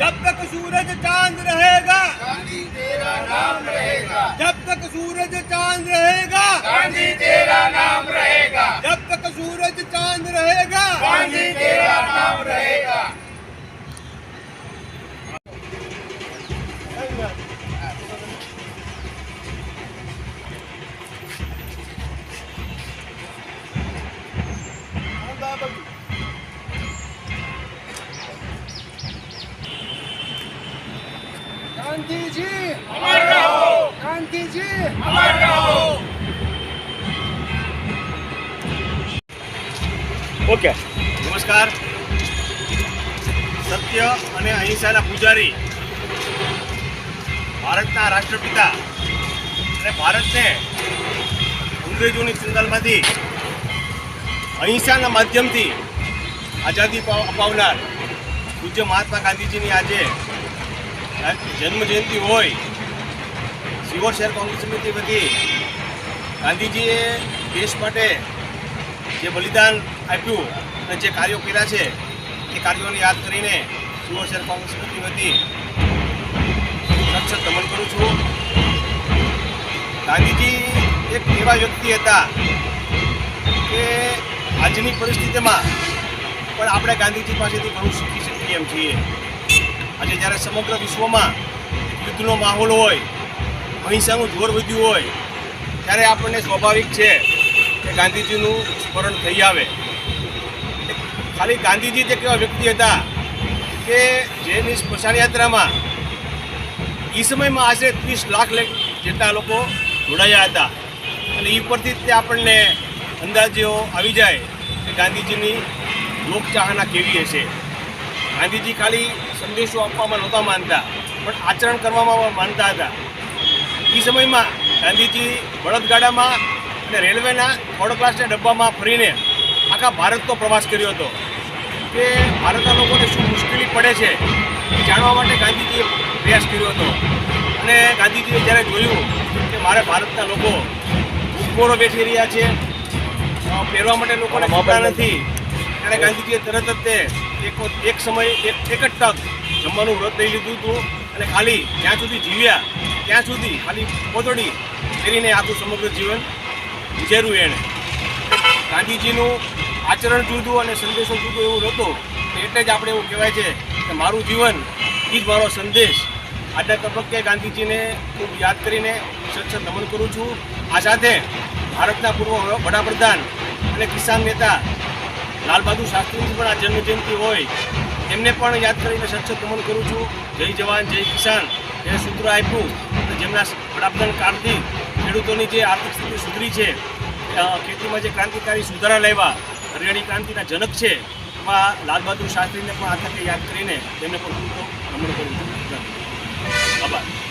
जब तक सूरज चांद रहेगा गांधी तेरा नाम रहेगा। जब तक सूरज चांद रहेगा गांधी तेरा नाम रहेगा। जब तक सूरज चांद रहेगा गांधी तेरा नाम रहेगा। गांधी जी अमर रहो। गांधी जी अमर रहो। ओके नमस्कार सत्य અને અહિંસાના પૂજારી ભારતના રાષ્ટ્રપિતા અને ભારતને અંગ્રેજોની ચુંગાલમાંથી અહિંસાના માધ્યમથી આઝાદી અપાવનાર પૂજ્ય મહાત્મા ગાંધીજીની આજે જન્મ જયંતિ હોય સિહોર શહેર કોંગ્રેસ સમિતિ વતી ગાંધીજીએ દેશ માટે જે બલિદાન આપ્યું અને જે કાર્યો કર્યા છે એ કાર્યોને યાદ કરીને સિહોર શહેર કોંગ્રેસ સમિતિ વતી સખત નમન કરું છું. ગાંધીજી એક એવા વ્યક્તિ હતા કે આજની પરિસ્થિતિમાં પણ આપણે ગાંધીજી પાસેથી ઘણું શીખી શકીએ એમ છીએ. આજે જ્યારે સમગ્ર વિશ્વમાં યુદ્ધનો માહોલ હોય, અહિંસાનું જોર વધ્યું હોય, ત્યારે આપણને સ્વાભાવિક છે કે ગાંધીજીનું સ્મરણ થઈ આવે. ખાલી ગાંધીજી જ એવા વ્યક્તિ હતા કે જેની સ્મશાન યાત્રામાં એ સમયમાં આશરે 30 લાખ જેટલા લોકો જોડાયા હતા. અને એ પરથી જ તે આપણને અંદાજો આવી જાય કે ગાંધીજીની લોકચાહના કેવી હશે. ગાંધીજી ખાલી સંદેશો આપવામાં નહોતા માનતા, પણ આચરણ કરવામાં માનતા હતા. એ સમયમાં ગાંધીજી બળદગાડામાં અને રેલવેના થર્ડ ક્લાસના ડબ્બામાં ફરીને આખા ભારતનો પ્રવાસ કર્યો હતો કે ભારતના લોકોને શું મુશ્કેલી પડે છે એ જાણવા માટે ગાંધીજીએ પ્રયાસ કર્યો હતો. અને ગાંધીજીએ જ્યારે જોયું કે મારે ભારતના લોકો ભૂખમરો બેઠી રહ્યા છે, પહેરવા માટે લોકોને કપડાં નથી, ત્યારે ગાંધીજીએ તરત જ તે એક સમય એક જ તક જમવાનું વ્રત લઈ લીધું હતું અને ખાલી જ્યાં સુધી જીવ્યા ત્યાં સુધી ખાલી પોતળી પહેરીને આખું સમગ્ર જીવન ગુજાર્યું. એણે ગાંધીજીનું આચરણ જુદું અને સંદેશો જુદો એવું નહોતો. એટલે જ આપણે એવું કહેવાય છે કે મારું જીવન એ જ મારો સંદેશ. આજના તબક્કે ગાંધીજીને ખૂબ યાદ કરીને સખત નમન કરું છું. આ સાથે ભારતના પૂર્વ વડાપ્રધાન અને કિસાન નેતા લાલ બહાદુર શાસ્ત્રીની પણ આ જન્મજયંતિ હોય એમને પણ યાદ કરીને સખત નમન કરું છું. જય જવાન જય કિસાન એને સૂત્ર આપ્યું અને જેમના વડાપ્રધાન કાળથી ખેડૂતોની જે આર્થિક સ્થિતિ સુધરી છે, ખેતીમાં જે ક્રાંતિકારી સુધારા લાવ્યા, હરિયાળી ક્રાંતિના જનક છે, એમાં લાલ બહાદુર શાસ્ત્રીને પણ આ તકે યાદ કરીને તેમને પણ નમન કરું છું. આભાર.